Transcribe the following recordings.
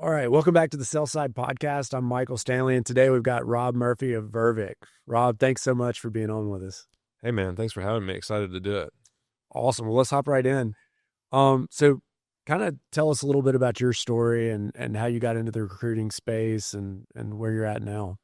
All right, welcome back to the Sell Side Podcast. I'm Michael Stanley, and today we've got Rob Murphy of Vervic. Rob, thanks so much for being on with us. Hey man, thanks for having me. Excited to do it. Awesome. Well, let's hop right in. So kind of tell us a little bit about your story and how you got into the recruiting space and where you're at now.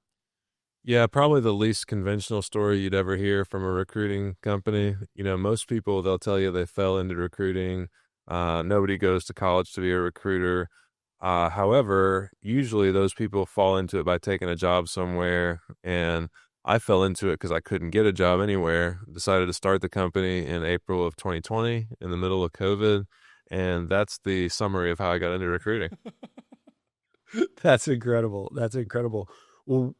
Yeah, probably the least conventional story you'd ever hear from a recruiting company. Most people, they'll tell you they fell into recruiting. Nobody goes to college to be a recruiter. However, usually those people fall into it by taking a job somewhere. And I fell into it because I couldn't get a job anywhere. Decided to start the company in April of 2020 in the middle of COVID. And that's the summary of how I got into recruiting. That's incredible. That's incredible. Well,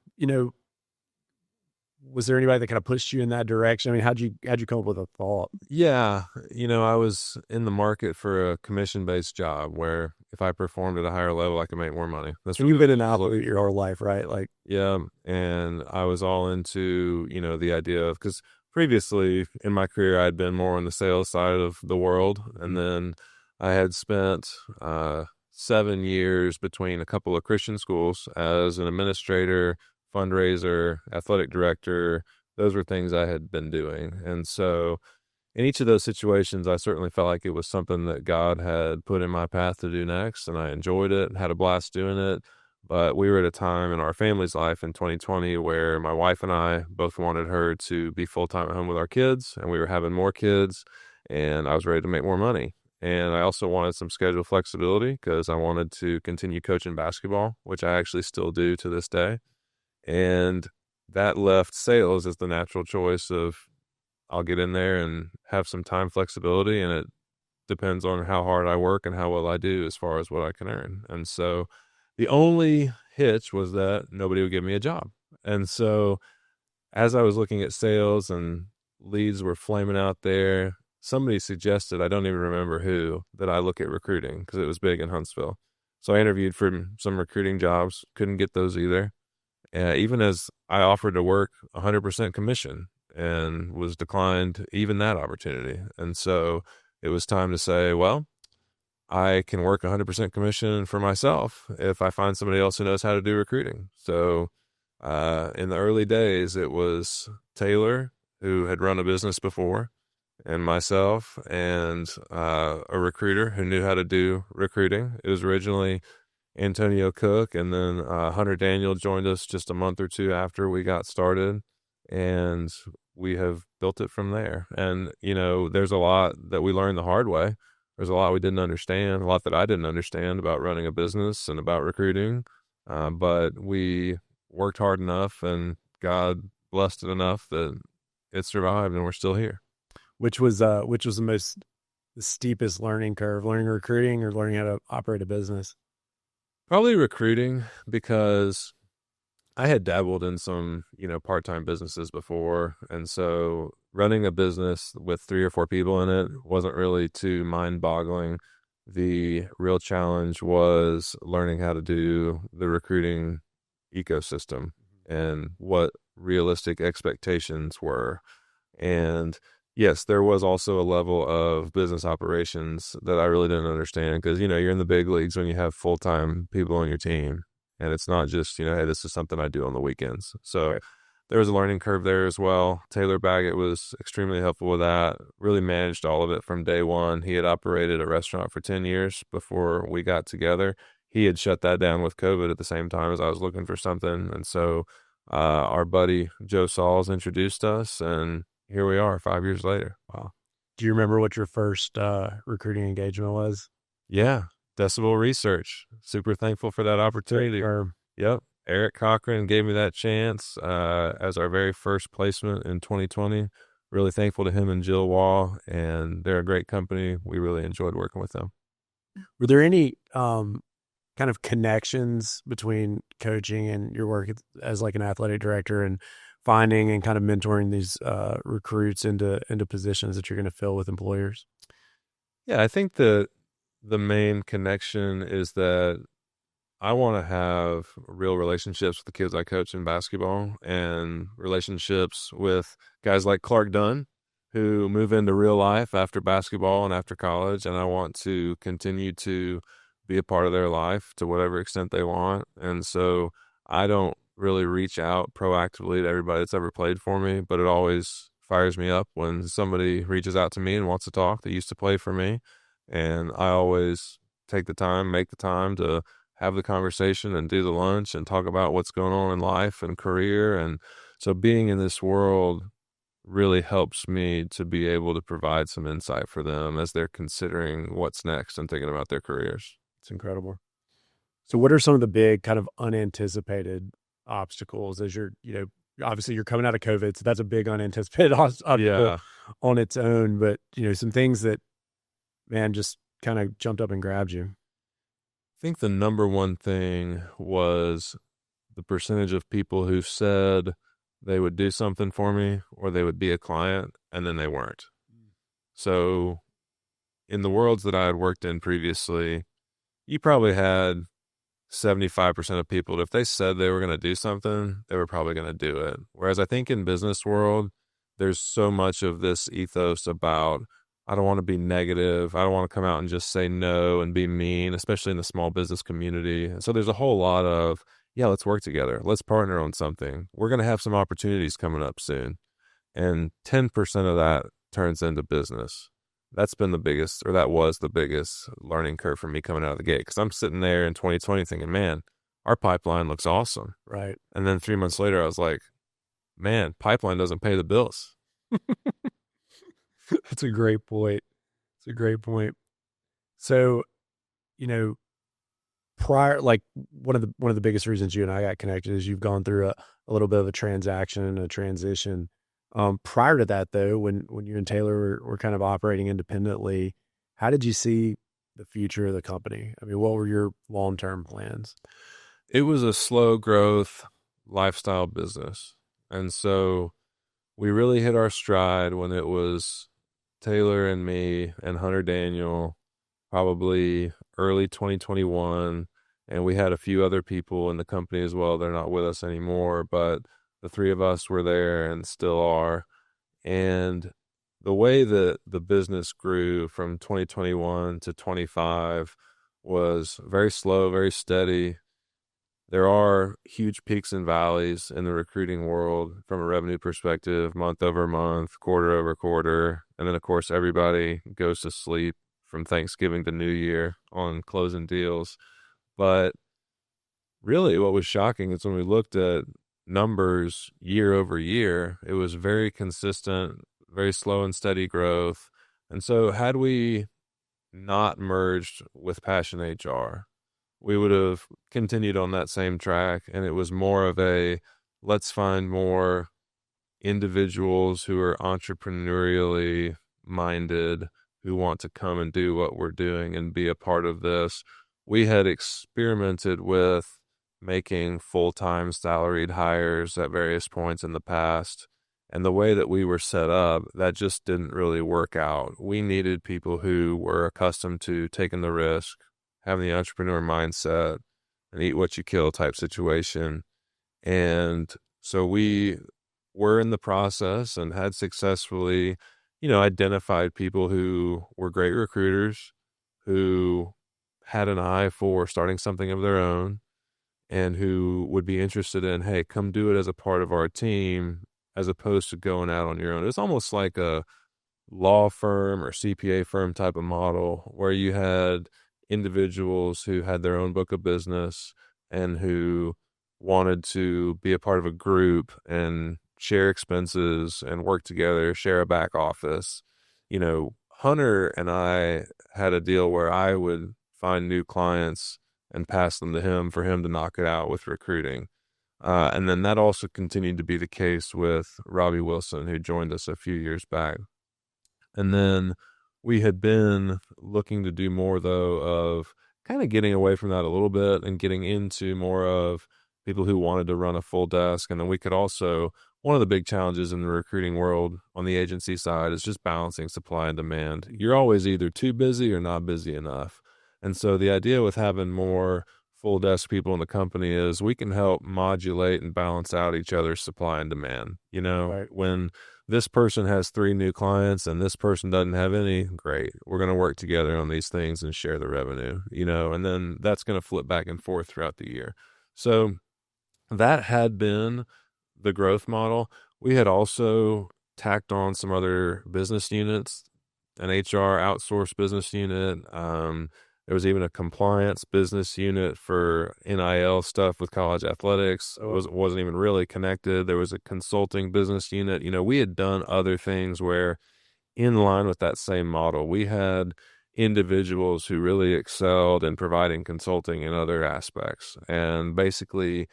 was there anybody that kind of pushed you in that direction? I mean, how'd you come up with a thought? Yeah, I was in the market for a commission-based job where if I performed at a higher level, I could make more money. And you've been an athlete your whole life, right? Like, Yeah, and I was all into, the idea of, because previously in my career, I'd been more on the sales side of the world, and then I had spent 7 years between a couple of Christian schools as an administrator, fundraiser, athletic director. Those were things I had been doing. And so in each of those situations, I certainly felt like it was something that God had put in my path to do next. And I enjoyed it and had a blast doing it. But we were at a time in our family's life in 2020 where my wife and I both wanted her to be full-time at home with our kids, and we were having more kids, and I was ready to make more money. And I also wanted some schedule flexibility because I wanted to continue coaching basketball, which I actually still do to this day. And that left sales as the natural choice of, I'll get in there and have some time flexibility, and it depends on how hard I work and how well I do as far as what I can earn. And so the only hitch was that nobody would give me a job. And so as I was looking at sales and leads were flaming out there, somebody suggested, I don't even remember who, that I look at recruiting because it was big in Huntsville. So I interviewed for some recruiting jobs, couldn't get those either. Even as I offered to work 100% commission and was declined even that opportunity. And so it was time to say, well, I can work 100% commission for myself if I find somebody else who knows how to do recruiting. So in the early days, it was Taylor, who had run a business before, and myself, and a recruiter who knew how to do recruiting. It was originally Antonio Cook, and then Hunter Daniel joined us just a month or two after we got started, and we have built it from there. And, there's a lot that we learned the hard way. There's a lot we didn't understand, a lot that I didn't understand about running a business and about recruiting, but we worked hard enough, and God blessed it enough that it survived, and we're still here. Which was the steepest learning curve, learning recruiting or learning how to operate a business? Probably recruiting, because I had dabbled in some, part-time businesses before. And so running a business with 3 or 4 people in it wasn't really too mind-boggling. The real challenge was learning how to do the recruiting ecosystem and what realistic expectations were. And yes, there was also a level of business operations that I really didn't understand because, you're in the big leagues when you have full-time people on your team. And it's not just, hey, this is something I do on the weekends. So right. There was a learning curve there as well. Taylor Baggett was extremely helpful with that, really managed all of it from day one. He had operated a restaurant for 10 years before we got together. He had shut that down with COVID at the same time as I was looking for something. And so our buddy Joe Sauls introduced us, and here we are 5 years later. Wow. Do you remember what your first recruiting engagement was? Yeah. Decibel Research. Super thankful for that opportunity. Yep. Eric Cochran gave me that chance as our very first placement in 2020. Really thankful to him and Jill Wall, and they're a great company. We really enjoyed working with them. Were there any kind of connections between coaching and your work as like an athletic director and finding and kind of mentoring these recruits into positions that you're going to fill with employers? Yeah, I think the main connection is that I want to have real relationships with the kids I coach in basketball and relationships with guys like Clark Dunn, who move into real life after basketball and after college. And I want to continue to be a part of their life to whatever extent they want. And so I don't really reach out proactively to everybody that's ever played for me, but it always fires me up when somebody reaches out to me and wants to talk that used to play for me. And I always take the time, make the time to have the conversation and do the lunch and talk about what's going on in life and career. And so being in this world really helps me to be able to provide some insight for them as they're considering what's next and thinking about their careers. It's incredible. So what are some of the big kind of unanticipated obstacles as obviously you're coming out of COVID, so that's a big unanticipated obstacle Yeah. on its own, but some things that, man, just kind of jumped up and grabbed you. I think the number one thing was the percentage of people who said they would do something for me or they would be a client and then they weren't. So in the worlds that I had worked in previously, you probably had 75% of people, if they said they were going to do something, they were probably going to do it. Whereas I think in business world, there's so much of this ethos about, I don't want to be negative. I don't want to come out and just say no and be mean, especially in the small business community. And so there's a whole lot of, yeah, let's work together. Let's partner on something. We're going to have some opportunities coming up soon. And 10% of that turns into business. That's been the biggest, or that was the biggest learning curve for me coming out of the gate. Because I'm sitting there in 2020 thinking, man, our pipeline looks awesome. Right. And then 3 months later, I was like, man, pipeline doesn't pay the bills. That's a great point. It's a great point. So, you know, prior, like one of the biggest reasons you and I got connected is you've gone through a little bit of a transaction, a transition. Prior to that, though, when you and Taylor were kind of operating independently, how did you see the future of the company? I mean, what were your long-term plans? It was a slow growth lifestyle business. And so we really hit our stride when it was Taylor and me and Hunter Daniel, probably early 2021. And we had a few other people in the company as well. They're not with us anymore, but the three of us were there and still are. And the way that the business grew from 2021 to 25 was very slow, very steady. There are huge peaks and valleys in the recruiting world from a revenue perspective, month over month, quarter over quarter. And then, of course, everybody goes to sleep from Thanksgiving to New Year on closing deals. But really, what was shocking is when we looked at numbers year over year, it was very consistent, very slow and steady growth. And so, had we not merged with Passion HR, we would have continued on that same track. And it was more of a, let's find more individuals who are entrepreneurially minded, who want to come and do what we're doing and be a part of this. We had experimented with making full-time salaried hires at various points in the past. And the way that we were set up, that just didn't really work out. We needed people who were accustomed to taking the risk, having the entrepreneur mindset, and eat what you kill type situation. And so we were in the process and had successfully, identified people who were great recruiters, who had an eye for starting something of their own, and who would be interested in, hey, come do it as a part of our team, as opposed to going out on your own. It's almost like a law firm or CPA firm type of model where you had individuals who had their own book of business and who wanted to be a part of a group and share expenses and work together, share a back office. Hunter and I had a deal where I would find new clients and pass them to him for him to knock it out with recruiting. And then that also continued to be the case with Robbie Wilson, who joined us a few years back. And then we had been looking to do more, though, of kind of getting away from that a little bit and getting into more of people who wanted to run a full desk. And then we could also, one of the big challenges in the recruiting world on the agency side is just balancing supply and demand. You're always either too busy or not busy enough. And so the idea with having more full desk people in the company is we can help modulate and balance out each other's supply and demand. You know, Right. when this person has 3 new clients and this person doesn't have any, great. We're going to work together on these things and share the revenue, you know, and then that's going to flip back and forth throughout the year. So that had been the growth model. We had also tacked on some other business units, an HR outsourced business unit. There was even a compliance business unit for NIL stuff with college athletics. Oh, Wasn't even really connected. There was a consulting business unit. You know, we had done other things where, in line with that same model, we had individuals who really excelled in providing consulting in other aspects. And basically,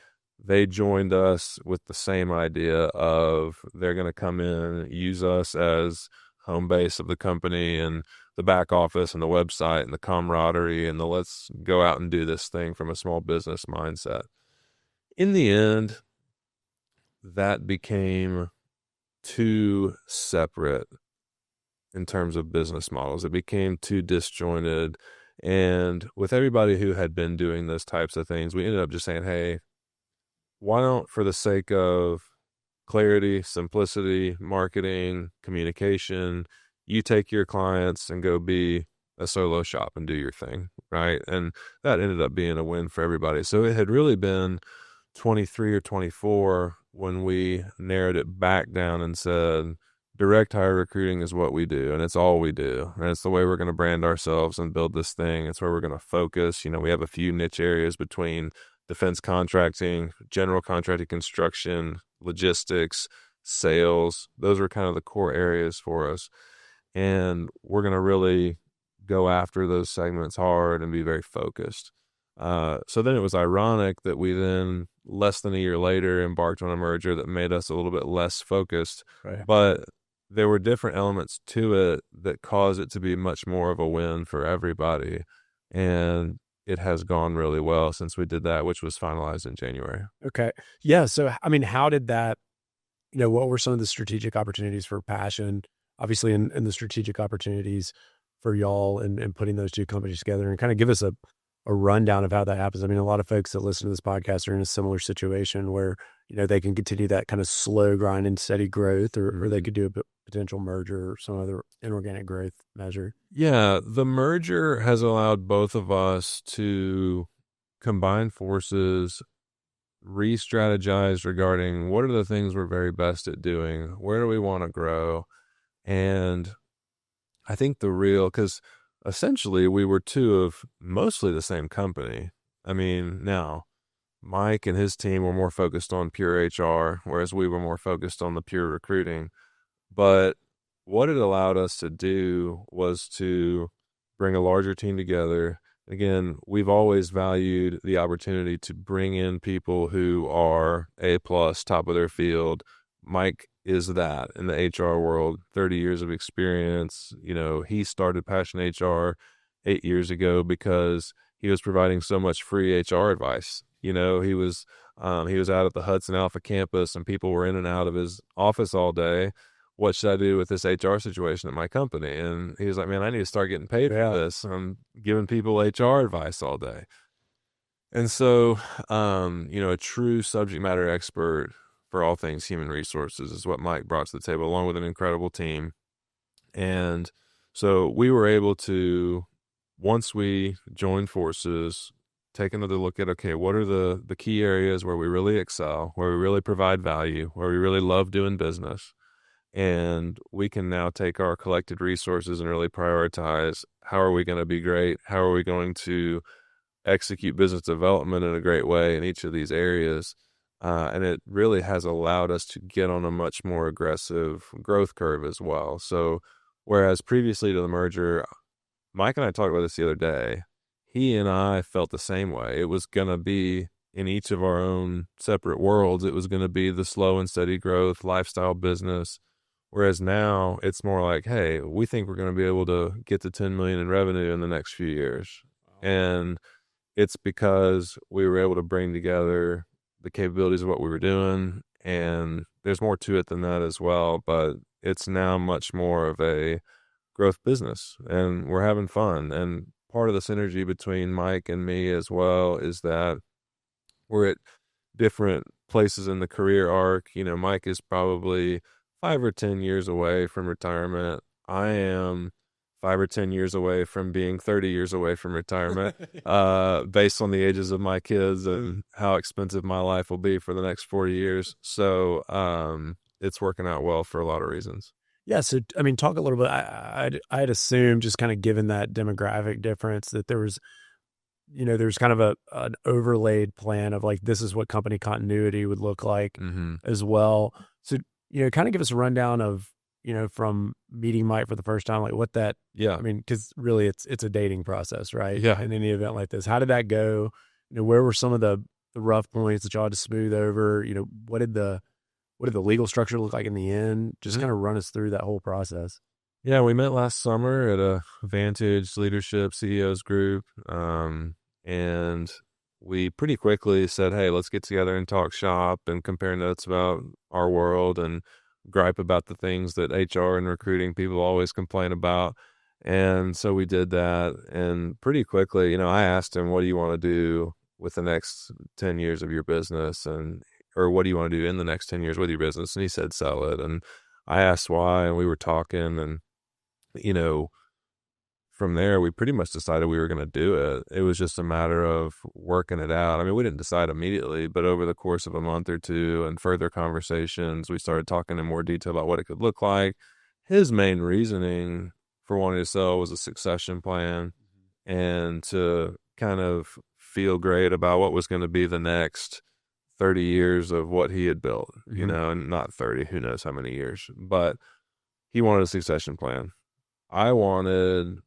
they joined us with the same idea of they're going to come in, use us as home base of the company and the back office and the website and the camaraderie and the let's go out and do this thing from a small business mindset. In the end, that became too separate in terms of business models. It became too disjointed. And with everybody who had been doing those types of things, we ended up just saying, hey, why don't, for the sake of clarity, simplicity, marketing, communication, you take your clients and go be a solo shop and do your thing, right? And that ended up being a win for everybody. So it had really been 23 or 24 when we narrowed it back down and said, direct hire recruiting is what we do, and it's all we do. And it's the way we're going to brand ourselves and build this thing. It's where we're going to focus. You know, we have a few niche areas between defense contracting, general contracting, construction, logistics, sales. Those are kind of the core areas for us. And we're going to really go after those segments hard and be very focused. So then it was ironic that we then, less than a year later, embarked on a merger that made us a little bit less focused. right. But there were different elements to it that caused it to be much more of a win for everybody. And it has gone really well since we did that, which was finalized in January. Okay. Yeah. So, I mean, how did that, what were some of the strategic opportunities for Passion, obviously, in the strategic opportunities for y'all and putting those two companies together, and kind of give us a rundown of how that happens? I mean, a lot of folks that listen to this podcast are in a similar situation where, they can continue that kind of slow grind and steady growth, or they could do a potential merger or some other inorganic growth measure. Yeah, the merger has allowed both of us to combine forces, re-strategize regarding what are the things we're very best at doing, where do we want to grow, and I think because essentially we were two of mostly the same company. I mean, now Mike and his team were more focused on pure HR, whereas we were more focused on the pure recruiting. But what it allowed us to do was to bring a larger team together. Again, we've always valued the opportunity to bring in people who are A plus, top of their field. Mike is that in the HR world, 30 years of experience. He started Passion HR 8 years ago because he was providing so much free HR advice. He was out at the Hudson Alpha campus and people were in and out of his office all day. What should I do with this HR situation at my company? And he was like, man, I need to start getting paid for this. I'm giving people HR advice all day. And so, a true subject matter expert for all things human resources is what Mike brought to the table, along with an incredible team. And so we were able to, once we joined forces, take another look at, okay, what are the key areas where we really excel, where we really provide value, where we really love doing business. And we can now take our collected resources and really prioritize, how are we going to be great? How are we going to execute business development in a great way in each of these areas? And it really has allowed us to get on a much more aggressive growth curve as well. So whereas previously to the merger, Mike and I talked about this the other day, he and I felt the same way. It was going to be, in each of our own separate worlds, it was going to be the slow and steady growth, lifestyle business. Whereas now it's more like, hey, we think we're going to be able to get to 10 million in revenue in the next few years. And it's because we were able to bring together the capabilities of what we were doing. And there's more to it than that as well. But it's now much more of a growth business and we're having fun. And part of the synergy between Mike and me as well is that we're at different places in the career arc. You know, Mike is probably 5 or 10 years away from retirement. I am 5 or 10 years away from being 30 years away from retirement, based on the ages of my kids and how expensive my life will be for the next 40 years. So, it's working out well for a lot of reasons. Yeah, so I mean, talk a little bit. I'd assume, just kind of given that demographic difference, that there was, there's kind of an overlaid plan of like, this is what company continuity would look like Hmm. as well. So, kind of give us a rundown of, from meeting Mike for the first time, like what that, Yeah. I mean, because really it's a dating process, right? Yeah. In any event like this, how did that go? Where were some of the rough points that y'all had to smooth over? What did the legal structure look like in the end? Just Mhm. kind of run us through that whole process. Yeah, we met last summer at a Vantage Leadership CEOs group. And we pretty quickly said, hey, let's get together and talk shop and compare notes about our world and gripe about the things that HR and recruiting people always complain about. And so we did that. And pretty quickly, I asked him, what do you want to do with the next 10 years of your business? Or what do you want to do in the next 10 years with your business? And he said, sell it. And I asked why, and we were talking, and you know, from there, we pretty much decided we were going to do it. It was just a matter of working it out. I mean, we didn't decide immediately, but over the course of a month or two and further conversations, we started talking in more detail about what it could look like. His main reasoning for wanting to sell was a succession plan and to kind of feel great about what was going to be the next 30 years of what he had built, Mm-hmm. and not 30, who knows how many years, but he wanted a succession plan. I wanted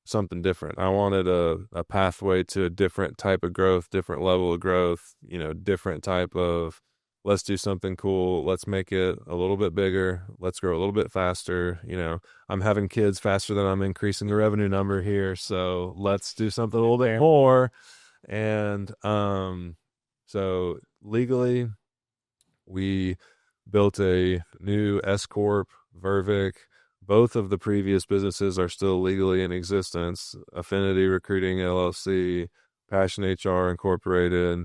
something different. I wanted a pathway to a different type of growth, different level of growth, different type of, let's do something cool. Let's make it a little bit bigger. Let's grow a little bit faster. I'm having kids faster than I'm increasing the revenue number here. So let's do something a little bit more. And, so legally, we built a new S Corp, Vervic. Both of the previous businesses are still legally in existence. Affinity Recruiting LLC, Passion HR Incorporated,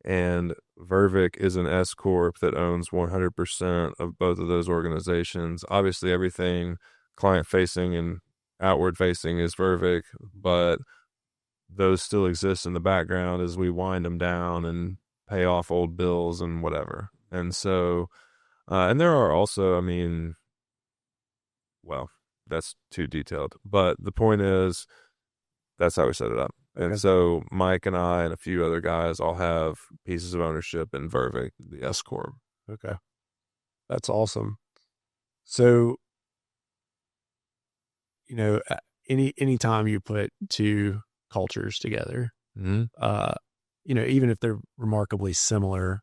and Vervic is an S Corp that owns 100% of both of those organizations. Obviously, everything client facing and outward facing is Vervic, but those still exist in the background as we wind them down and pay off old bills and whatever. And so, and there are also, I mean, well, that's too detailed, but the point is that's how we set it up. And Okay. so Mike and I and a few other guys all have pieces of ownership in Vervic, the S Corp. Okay. That's awesome. So, any time you put two cultures together, Mm-hmm. uh, even if they're remarkably similar,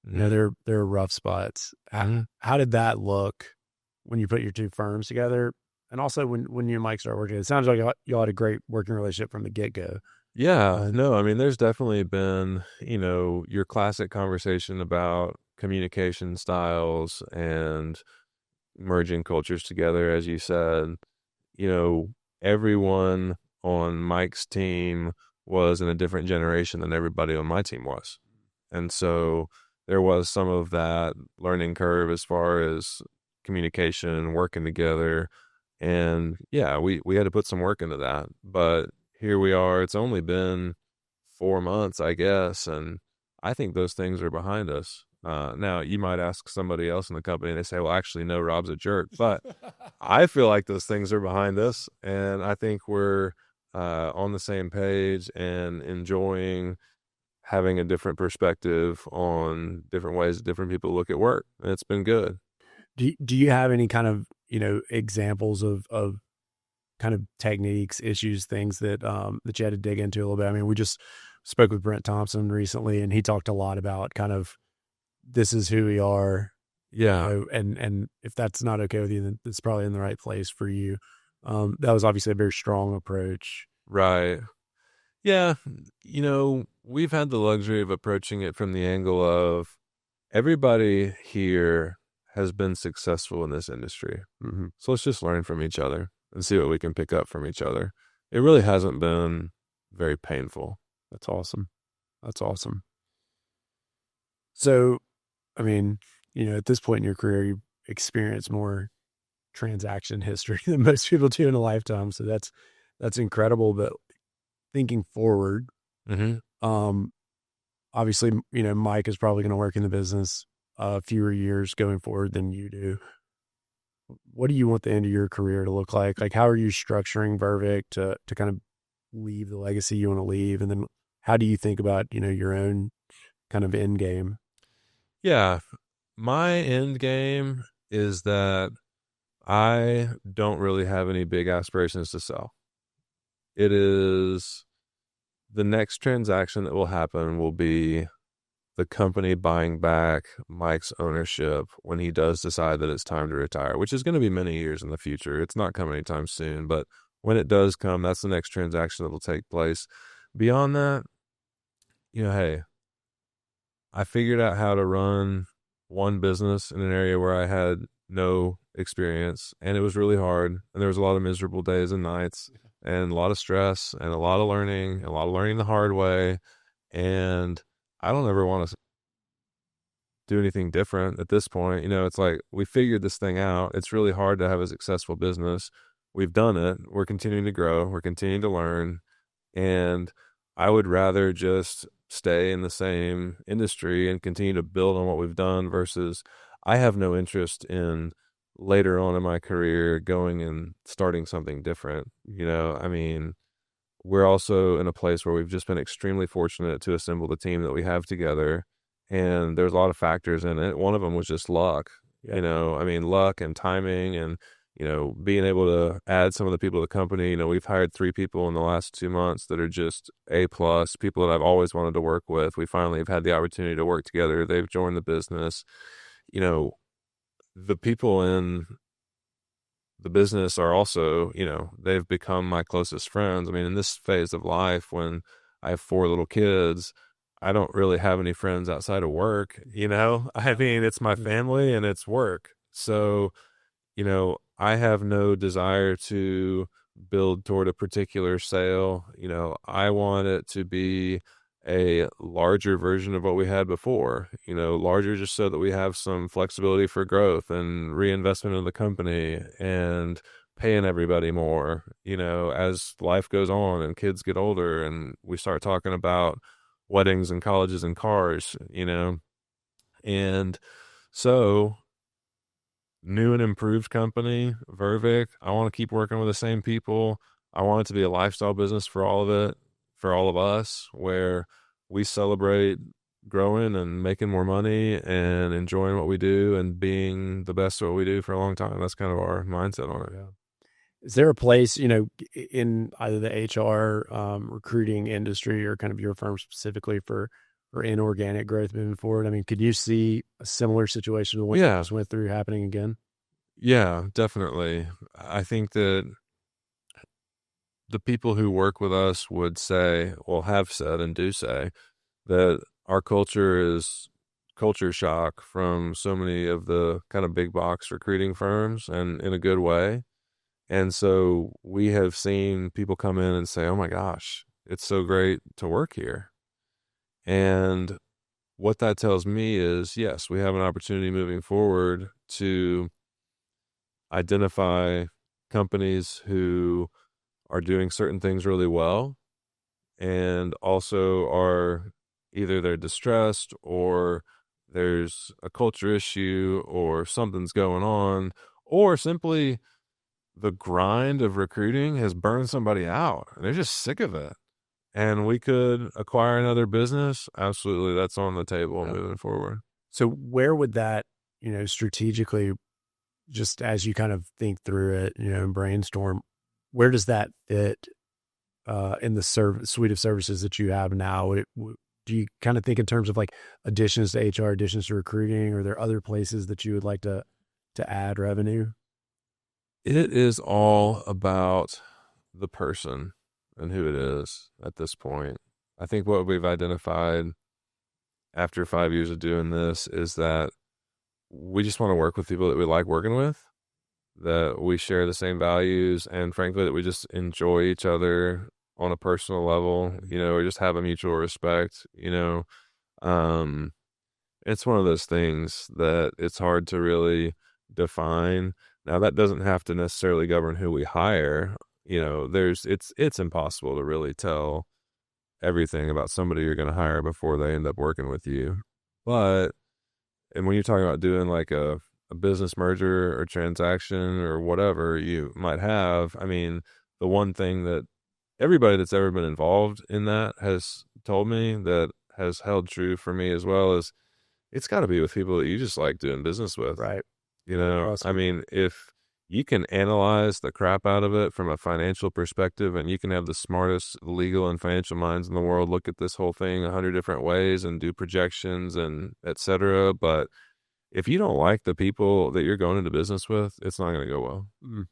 Mm-hmm. there are rough spots. How, Mm-hmm. how did that look when you put your two firms together? And also when you and Mike started working, it sounds like y'all had a great working relationship from the get go. Yeah, no, I mean, there's definitely been, your classic conversation about communication styles and merging cultures together, as you said. You know, everyone on Mike's team was in a different generation than everybody on my team was. And so there was some of that learning curve as far as communication and working together. And yeah, we had to put some work into that. But here we are. It's only been 4 months, I guess. And I think those things are behind us. Now, you might ask somebody else in the company and they say, well, actually, no, Rob's a jerk. But I feel like those things are behind us. And I think we're on the same page and enjoying having a different perspective on different ways that different people look at work. And it's been good. Do you have any kind of, examples of kind of techniques, issues, things that you had to dig into a little bit? I mean, we just spoke with Brent Thompson recently, and he talked a lot about kind of, this is who we are, Yeah. and if that's not okay with you, then it's probably in the right place for you. That was obviously a very strong approach. Right. Yeah. We've had the luxury of approaching it from the angle of everybody here has been successful in this industry. Mm-hmm. So let's just learn from each other and see what we can pick up from each other. it really hasn't been very painful. That's awesome. That's awesome. So, I mean, at this point in your career, you experience more transaction history than most people do in a lifetime. So that's incredible. But thinking forward, Hmm. um, obviously, Mike is probably going to work in the business fewer years going forward than you do. What do you want the end of your career to look like? Like, how are you structuring Vervic to kind of leave the legacy you want to leave, and then how do you think about your own kind of end game? Yeah, my end game is that I don't really have any big aspirations to sell. It is the next transaction that will happen will be the company buying back Mike's ownership when he does decide that it's time to retire, which is going to be many years in the future. It's not coming anytime soon, but when it does come, that's the next transaction that will take place. Beyond that, hey, I figured out how to run one business in an area where I had no experience, and it was really hard. And there was a lot of miserable days and nights, and a lot of stress, and a lot of learning, and a lot of learning the hard way. And I don't ever want to do anything different at this point. It's like we figured this thing out. It's really hard to have a successful business. We've done it. We're continuing to grow. We're continuing to learn. And I would rather just stay in the same industry and continue to build on what we've done versus I have no interest in later on in my career going and starting something different. I mean, we're also in a place where we've just been extremely fortunate to assemble the team that we have together. And there's a lot of factors in it. One of them was just luck. Yeah. I mean, luck and timing and, being able to add some of the people to the company. We've hired 3 people in the last 2 months that are just A plus, people that I've always wanted to work with. We finally have had the opportunity to work together. They've joined the business. You know, the people in the business are also, they've become my closest friends. I mean, in this phase of life, when I have 4 little kids, I don't really have any friends outside of work. I mean, it's my family and it's work. So, I have no desire to build toward a particular sale. I want it to be a larger version of what we had before, larger just so that we have some flexibility for growth and reinvestment in the company and paying everybody more, as life goes on and kids get older and we start talking about weddings and colleges and cars. And so new and improved company, Vervic. I want to keep working with the same people. I want it to be a lifestyle business for all of it, for all of us, where we celebrate growing and making more money and enjoying what we do and being the best at what we do for a long time. That's kind of our mindset on it. Yeah. Is there a place, in either the HR recruiting industry or kind of your firm specifically for inorganic growth moving forward? I mean, could you see a similar situation to what you Yeah, just went through happening again? yeah, definitely. I think that the people who work with us would say, well, have said and do say that our culture is culture shock from so many of the kind of big box recruiting firms and in a good way. And so we have seen people come in and say, oh my gosh, it's so great to work here. And what that tells me is, yes, we have an opportunity moving forward to identify companies who are doing certain things really well and also are either they're distressed or there's a culture issue or something's going on or simply the grind of recruiting has burned somebody out. They're just sick of it. And we could acquire another business. Absolutely. That's on the table Yeah. moving forward. So where would that, strategically, just as you kind of think through it, and brainstorm, where does that fit in the suite of services that you have now? Do you kind of think in terms of like additions to HR, additions to recruiting? Are there other places that you would like to add revenue? It is all about the person and who it is at this point. I think what we've identified after 5 years of doing this is that we just want to work with people that we like working with, that we share the same values, and frankly, that we just enjoy each other on a personal level, or just have a mutual respect, Um, it's one of those things that it's hard to really define. Now, that doesn't have to necessarily govern who we hire. It's impossible to really tell everything about somebody you're going to hire before they end up working with you. But, and when you're talking about doing like a business merger or transaction or whatever you might have, I mean, the one thing that everybody that's ever been involved in that has told me that has held true for me as well is it's got to be with people that you just like doing business with. Right. I Awesome. mean, if you can analyze the crap out of it from a financial perspective and you can have the smartest legal and financial minds in the world look at this whole thing 100 different ways and do projections and et cetera. But if you don't like the people that you're going into business with, it's not going to go well. Mm.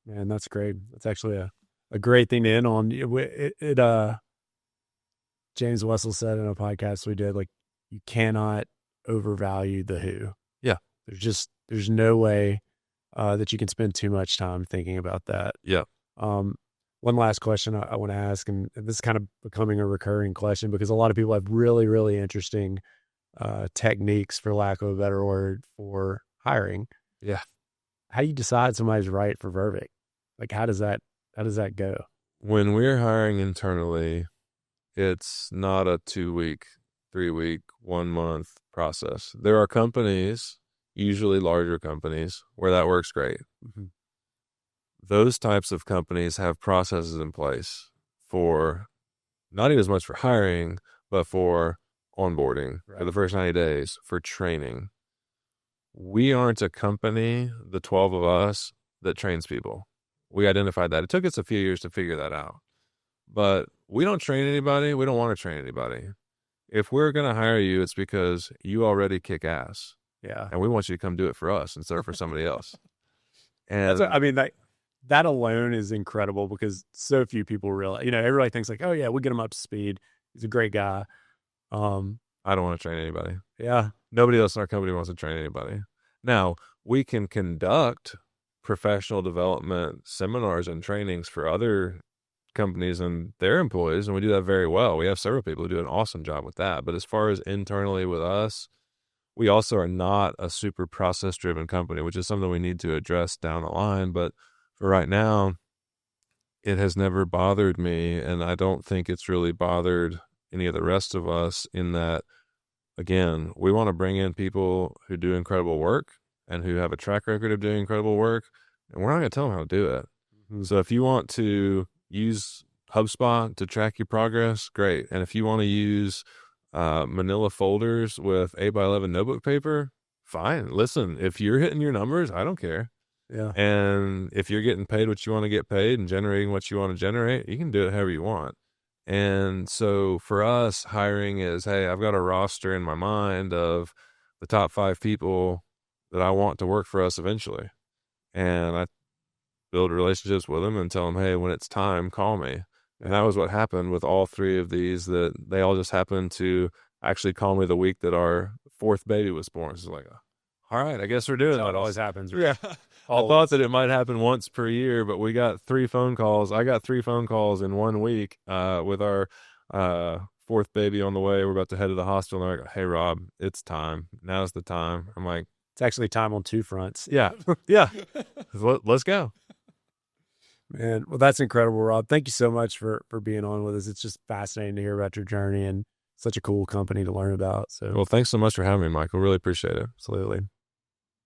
Man, that's great. That's actually a great thing to end on. James Wessel said in a podcast we did, like, you cannot overvalue the who. Yeah. There's no way that you can spend too much time thinking about that. Yeah. One last question I want to ask, and this is kind of becoming a recurring question because a lot of people have really, really interesting techniques, for lack of a better word, for hiring. Yeah. How do you decide somebody's right for Vervic? Like, how does that go? When we're hiring internally, it's not a 2 week, 3 week, 1 month process. There are companies, usually larger companies, where that works great. Mm-hmm. Those types of companies have processes in place for not even as much for hiring, but for onboarding, for the first 90 days, for training. We aren't a company, the 12 of us, that trains people. We identified that. It took us a few years to figure that out. But we don't train anybody. We don't want to train anybody. If we're going to hire you, it's because you already kick ass. Yeah. And we want you to come do it for us instead of for somebody else. And I mean, that alone is incredible because so few people realize, everybody thinks like, oh yeah, we'll get him up to speed. He's a great guy. I don't want to train anybody. Yeah. Nobody else in our company wants to train anybody. Now, we can conduct professional development seminars and trainings for other companies and their employees, and we do that very well. We have several people who do an awesome job with that. But as far as internally with us, we also are not a super process-driven company, which is something we need to address down the line. But for right now, it has never bothered me, and I don't think it's really bothered any of the rest of us in that, again, we want to bring in people who do incredible work and who have a track record of doing incredible work, and we're not going to tell them how to do it. Mm-hmm. So if you want to use HubSpot to track your progress, great. And if you want to use manila folders with 8x11 notebook paper, fine. Listen, if you're hitting your numbers, I don't care. Yeah. And if you're getting paid what you want to get paid and generating what you want to generate, you can do it however you want. And so for us, hiring is, hey, I've got a roster in my mind of the top 5 people that I want to work for us eventually. And I build relationships with them and tell them, hey, when it's time, call me. And that was what happened with all 3 of these, that they all just happened to actually call me the week that our 4th baby was born. So it's like, all right, I guess we're doing that. It always happens. Yeah. I thought that it might happen once per year, but we got 3 phone calls. I got 3 phone calls in 1 week with our 4th baby on the way. We're about to head to the hospital. And they're like, hey, Rob, it's time. Now's the time. I'm like, it's actually time on 2 fronts. Yeah. Yeah. Let's go. Man, well, that's incredible, Rob. Thank you so much for being on with us. It's just fascinating to hear about your journey and such a cool company to learn about. So, well, thanks so much for having me, Michael. Really appreciate it. Absolutely.